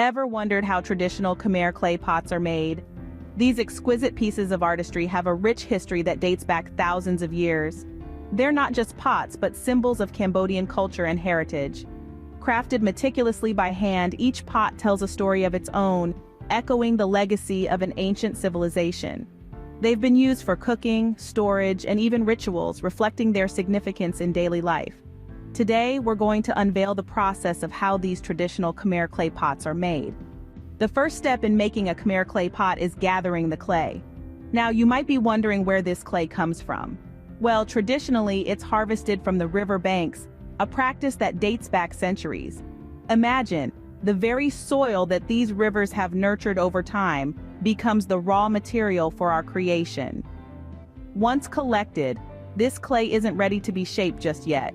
Ever wondered how traditional Khmer clay pots are made? These exquisite pieces of artistry have a rich history that dates back thousands of years. They're not just pots, but symbols of Cambodian culture and heritage. Crafted meticulously by hand, each pot tells a story of its own, echoing the legacy of an ancient civilization. They've been used for cooking, storage, and even rituals, reflecting their significance in daily life. Today, we're going to unveil the process of how these traditional Khmer clay pots are made. The first step in making a Khmer clay pot is gathering the clay. Now, you might be wondering where this clay comes from. Well, traditionally, it's harvested from the river banks, a practice that dates back centuries. Imagine, the very soil that these rivers have nurtured over time becomes the raw material for our creation. Once collected, this clay isn't ready to be shaped just yet.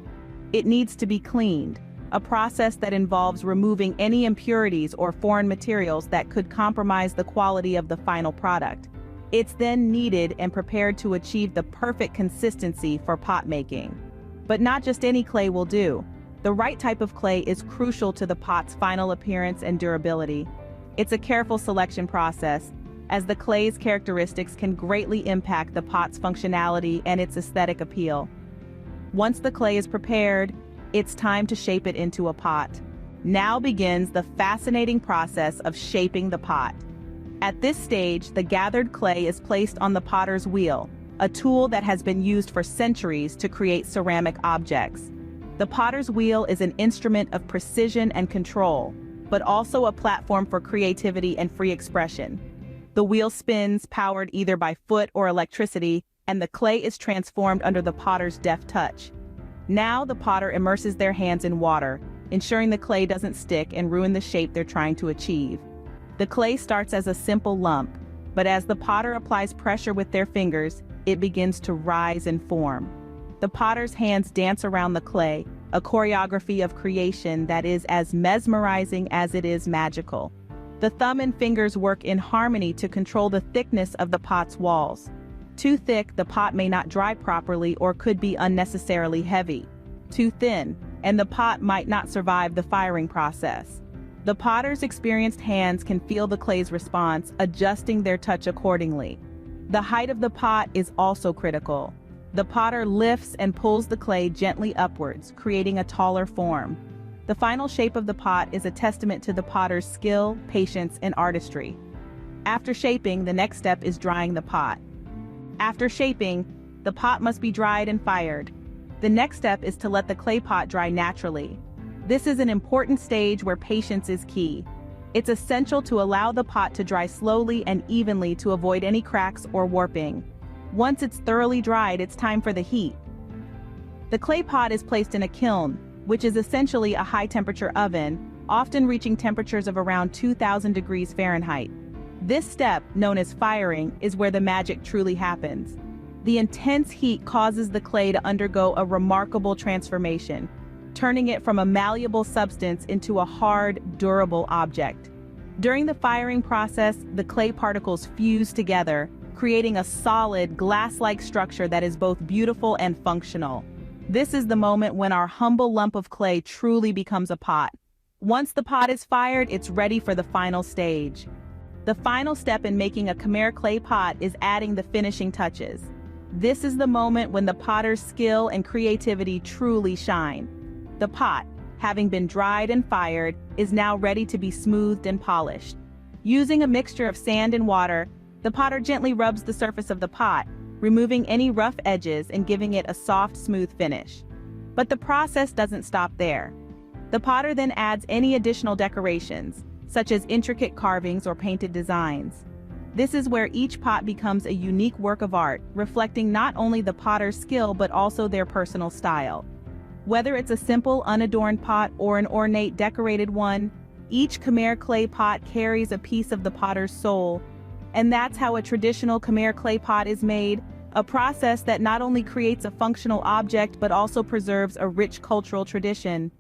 It needs to be cleaned, a process that involves removing any impurities or foreign materials that could compromise the quality of the final product. It's then kneaded and prepared to achieve the perfect consistency for pot making. But not just any clay will do. The right type of clay is crucial to the pot's final appearance and durability. It's a careful selection process, as the clay's characteristics can greatly impact the pot's functionality and its aesthetic appeal. Once the clay is prepared, it's time to shape it into a pot. Now begins the fascinating process of shaping the pot. At this stage, the gathered clay is placed on the potter's wheel, a tool that has been used for centuries to create ceramic objects. The potter's wheel is an instrument of precision and control, but also a platform for creativity and free expression. The wheel spins, powered either by foot or electricity, and the clay is transformed under the potter's deft touch. Now the potter immerses their hands in water, ensuring the clay doesn't stick and ruin the shape they're trying to achieve. The clay starts as a simple lump, but as the potter applies pressure with their fingers, it begins to rise and form. The potter's hands dance around the clay, a choreography of creation that is as mesmerizing as it is magical. The thumb and fingers work in harmony to control the thickness of the pot's walls. Too thick, the pot may not dry properly or could be unnecessarily heavy. Too thin, and the pot might not survive the firing process. The potter's experienced hands can feel the clay's response, adjusting their touch accordingly. The height of the pot is also critical. The potter lifts and pulls the clay gently upwards, creating a taller form. The final shape of the pot is a testament to the potter's skill, patience, and artistry. After shaping, the next step is drying the pot. After shaping, the pot must be dried and fired. The next step is to let the clay pot dry naturally. This is an important stage where patience is key. It's essential to allow the pot to dry slowly and evenly to avoid any cracks or warping. Once it's thoroughly dried, it's time for the heat. The clay pot is placed in a kiln, which is essentially a high-temperature oven, often reaching temperatures of around 2,000 degrees Fahrenheit. This step, known as firing, is where the magic truly happens. The intense heat causes the clay to undergo a remarkable transformation, turning it from a malleable substance into a hard, durable object. During the firing process, the clay particles fuse together, creating a solid, glass-like structure that is both beautiful and functional. This is the moment when our humble lump of clay truly becomes a pot. Once the pot is fired, it's ready for the final stage. The final step in making a Khmer clay pot is adding the finishing touches. This is the moment when the potter's skill and creativity truly shine. The pot, having been dried and fired, is now ready to be smoothed and polished. Using a mixture of sand and water, the potter gently rubs the surface of the pot, removing any rough edges and giving it a soft, smooth finish. But the process doesn't stop there. The potter then adds any additional decorations, such as intricate carvings or painted designs. This is where each pot becomes a unique work of art, reflecting not only the potter's skill but also their personal style. Whether it's a simple, unadorned pot or an ornate, decorated one, each Khmer clay pot carries a piece of the potter's soul. And that's how a traditional Khmer clay pot is made, a process that not only creates a functional object but also preserves a rich cultural tradition.